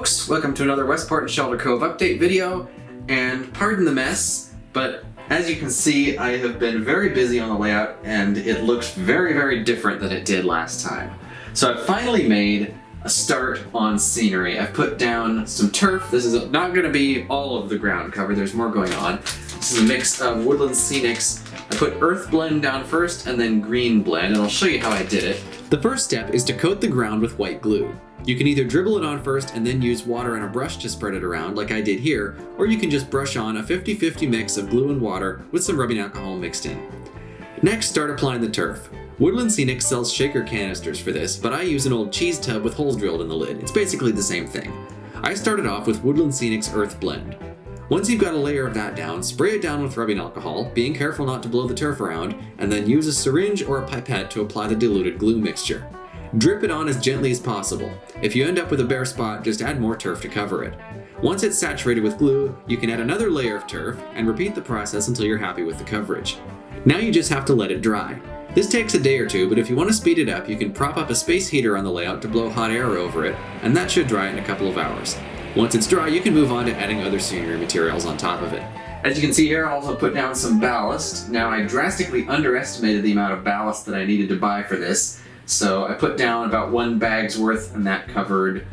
folks, welcome to another Westport and Shelter Cove update video, and pardon the mess, but as you can see I have been very busy on the layout and it looks very different than it did last time. So I've finally made a start on scenery. I've put down some turf. This is not going to be all of the ground cover, there's more going on. This is a mix of woodland scenics. I put earth blend down first and then green blend, and I'll show you how I did it. The first step is to coat the ground with white glue. You can either dribble it on first and then use water and a brush to spread it around like I did here, or you can just brush on a 50-50 mix of glue and water with some rubbing alcohol mixed in. Next, start applying the turf. Woodland Scenic sells shaker canisters for this, but I use an old cheese tub with holes drilled in the lid. It's basically the same thing. I started off with Woodland Scenic's Earth Blend. Once you've got a layer of that down, spray it down with rubbing alcohol, being careful not to blow the turf around, and then use a syringe or a pipette to apply the diluted glue mixture. Drip it on as gently as possible. If you end up with a bare spot, just add more turf to cover it. Once it's saturated with glue, you can add another layer of turf and repeat the process until you're happy with the coverage. Now you just have to let it dry. This takes a day or two, but if you want to speed it up, you can prop up a space heater on the layout to blow hot air over it, and that should dry in a couple of hours. Once it's dry, you can move on to adding other scenery materials on top of it. As you can see here, I also put down some ballast. Now I drastically underestimated the amount of ballast that I needed to buy for this, so I put down about 1 bag's worth, and that covered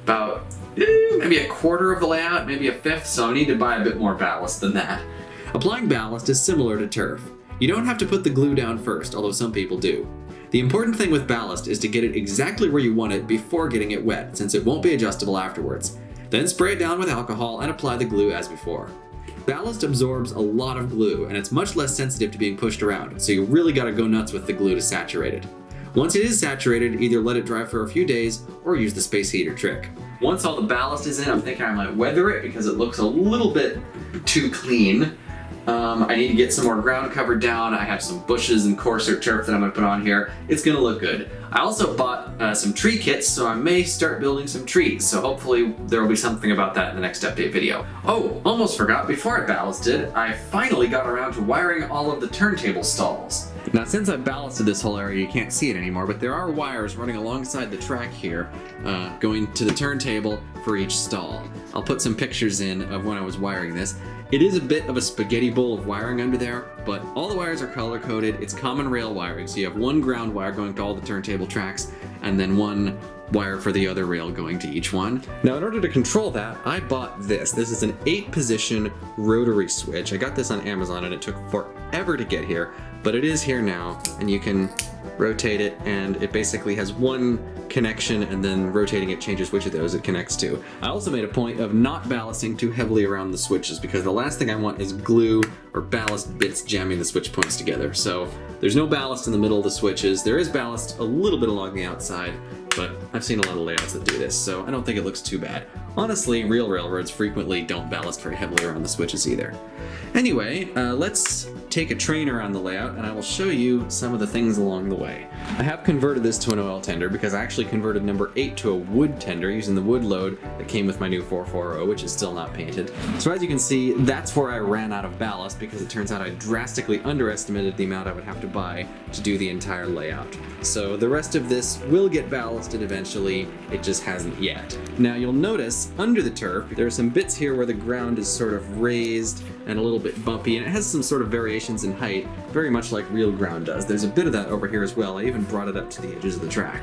about maybe a quarter of the layout, maybe a fifth, so I need to buy a bit more ballast than that. Applying ballast is similar to turf. You don't have to put the glue down first, although some people do. The important thing with ballast is to get it exactly where you want it before getting it wet, since it won't be adjustable afterwards. Then spray it down with alcohol and apply the glue as before. Ballast absorbs a lot of glue, and it's much less sensitive to being pushed around, so you really gotta go nuts with the glue to saturate it. Once it is saturated, either let it dry for a few days or use the space heater trick. Once all the ballast is in, I'm thinking I might weather it because it looks a little bit too clean. I need to get some more ground cover down. I have some bushes and coarser turf that I'm going to put on here. It's going to look good. I also bought some tree kits, so I may start building some trees, so hopefully there will be something about that in the next update video. Oh, almost forgot, before I ballasted, I finally got around to wiring all of the turntable stalls. Now since I've ballasted this whole area, you can't see it anymore, but there are wires running alongside the track here, going to the turntable for each stall. I'll put some pictures in of when I was wiring this. It is a bit of a spaghetti bowl of wiring under there, but all the wires are color coded. It's common rail wiring, so you have one ground wire going to all the turntable tracks, and then one wire for the other rail going to each one. Now in order to control that, I bought this. This is an 8-position rotary switch. I got this on Amazon and it took forever to get here, but it is here now, and you can rotate it, and it basically has one connection, and then rotating it changes which of those it connects to. I also made a point of not ballasting too heavily around the switches, because the last thing I want is glue or ballast bits jamming the switch points together. So there's no ballast in the middle of the switches. There is ballast a little bit along the outside, but I've seen a lot of layouts that do this, so I don't think it looks too bad. Honestly, real railroads frequently don't ballast very heavily around the switches either. Anyway, let's take a train around the layout and I will show you some of the things along the way. I have converted this to an oil tender because I actually converted number 8 to a wood tender using the wood load that came with my new 440, which is still not painted. So as you can see, that's where I ran out of ballast because it turns out I drastically underestimated the amount I would have to buy to do the entire layout. So the rest of this will get ballasted eventually, it just hasn't yet. Now you'll notice under the turf, there are some bits here where the ground is sort of raised and a little bit bumpy, and it has some sort of variations in height, very much like real ground does. There's a bit of that over here as well. I even brought it up to the edges of the track.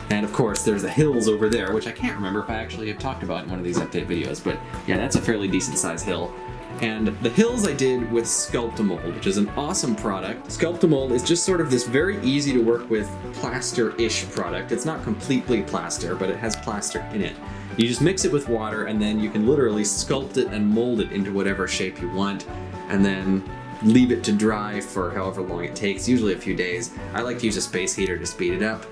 And of course, there's the hills over there, which I can't remember if I actually have talked about in one of these update videos, but yeah, that's a fairly decent sized hill. And the hills I did with Sculptamold, which is an awesome product. Sculptamold is just sort of this very easy to work with plaster-ish product. It's not completely plaster, but it has plaster in it. You just mix it with water, and then you can literally sculpt it and mold it into whatever shape you want, and then leave it to dry for however long it takes, usually a few days. I like to use a space heater to speed it up.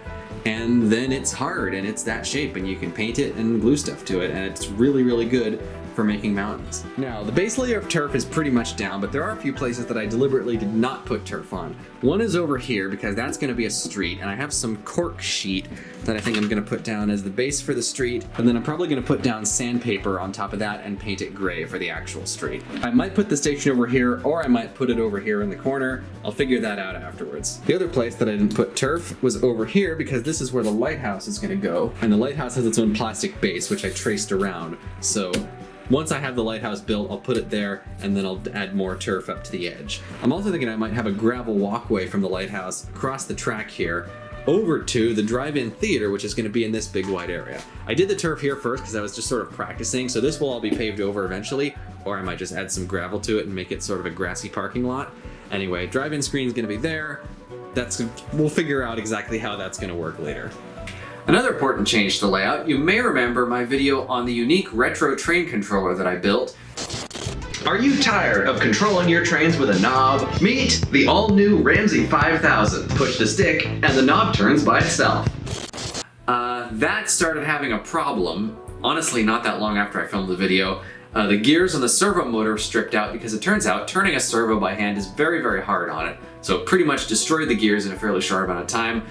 And then it's hard and it's that shape, and you can paint it and glue stuff to it, and it's really good for making mountains. Now, the base layer of turf is pretty much down, but there are a few places that I deliberately did not put turf on. One is over here because that's going to be a street, and I have some cork sheet that I think I'm going to put down as the base for the street, and then I'm probably going to put down sandpaper on top of that and paint it gray for the actual street. I might put the station over here, or I might put it over here in the corner. I'll figure that out afterwards. The other place that I didn't put turf was over here because this is where the lighthouse is going to go, and the lighthouse has its own plastic base, which I traced around. So once I have the lighthouse built, I'll put it there, and then I'll add more turf up to the edge. I'm also thinking I might have a gravel walkway from the lighthouse across the track here over to the drive-in theater, which is going to be in this big wide area. I did the turf here first because I was just sort of practicing, so this will all be paved over eventually, or I might just add some gravel to it and make it sort of a grassy parking lot. Anyway, drive-in screen is going to be there. We'll figure out exactly how that's going to work later. Another important change to the layout, you may remember my video on the unique retro train controller that I built. Are you tired of controlling your trains with a knob? Meet the all-new Ramsey 5000. Push the stick and the knob turns by itself. That started having a problem, honestly not that long after I filmed the video. The gears on the servo motor stripped out because it turns out turning a servo by hand is very, very hard on it. So it pretty much destroyed the gears in a fairly short amount of time.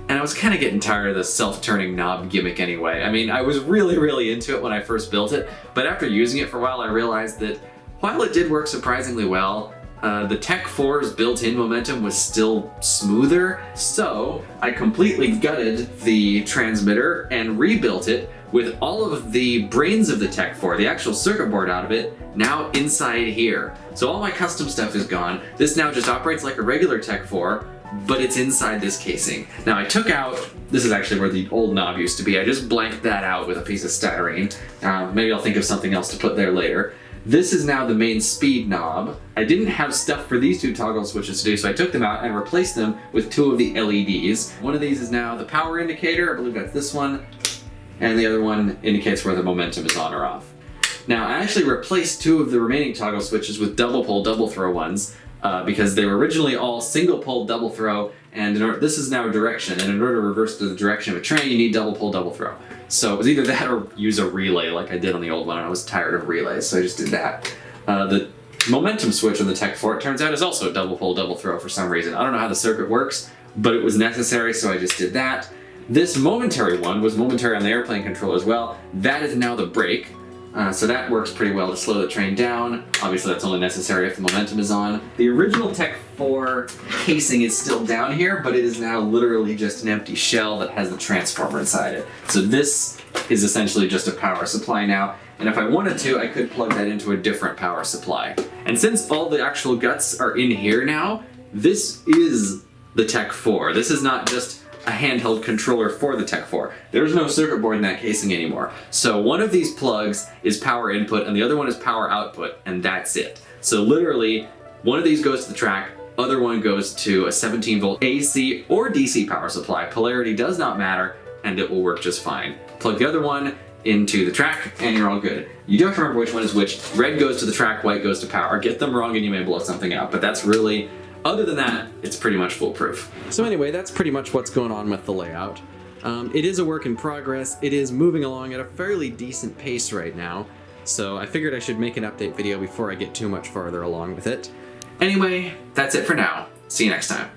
And I was kind of getting tired of the self-turning knob gimmick anyway. I mean, I was really, really into it when I first built it, but after using it for a while, I realized that while it did work surprisingly well, the Tech 4's built-in momentum was still smoother, so I completely gutted the transmitter and rebuilt it with all of the brains of the Tech 4, the actual circuit board out of it, now inside here. So all my custom stuff is gone. This now just operates like a regular Tech 4, but it's inside this casing. Now I took out, this is actually where the old knob used to be, I just blanked that out with a piece of styrene. Maybe I'll think of something else to put there later. This is now the main speed knob. I didn't have stuff for these two toggle switches to do, so I took them out and replaced them with two of the LEDs. One of these is now the power indicator, I believe that's this one, and the other one indicates where the momentum is on or off. Now I actually replaced two of the remaining toggle switches with double pole, double throw ones, because they were originally all single pole, double throw, and this is now direction, and in order to reverse the direction of a train, you need double pole, double throw. So it was either that or use a relay like I did on the old one, and I was tired of relays, so I just did that. The momentum switch on the Tech 4, it turns out, is also double pole, double throw for some reason. I don't know how the circuit works, but it was necessary, so I just did that. This momentary one was momentary on the airplane control as well. That is now the brake. So that works pretty well to slow the train down. Obviously that's only necessary if the momentum is on. The original Tech 4 casing is still down here, but it is now literally just an empty shell that has the transformer inside it. So this is essentially just a power supply now, and if I wanted to, I could plug that into a different power supply. And since all the actual guts are in here now, this is the Tech 4. This is not just a handheld controller for the Tech 4. There's no circuit board in that casing anymore. So one of these plugs is power input and the other one is power output, and that's it. So literally, one of these goes to the track, other one goes to a 17 volt AC or DC power supply. Polarity does not matter, and it will work just fine. Plug the other one into the track and you're all good. You don't have to remember which one is which. Red goes to the track, white goes to power. Get them wrong and you may blow something out, but that's really, other than that, it's pretty much foolproof. So anyway, that's pretty much what's going on with the layout. It is a work in progress. It is moving along at a fairly decent pace right now, so I figured I should make an update video before I get too much farther along with it. Anyway, that's it for now. See you next time.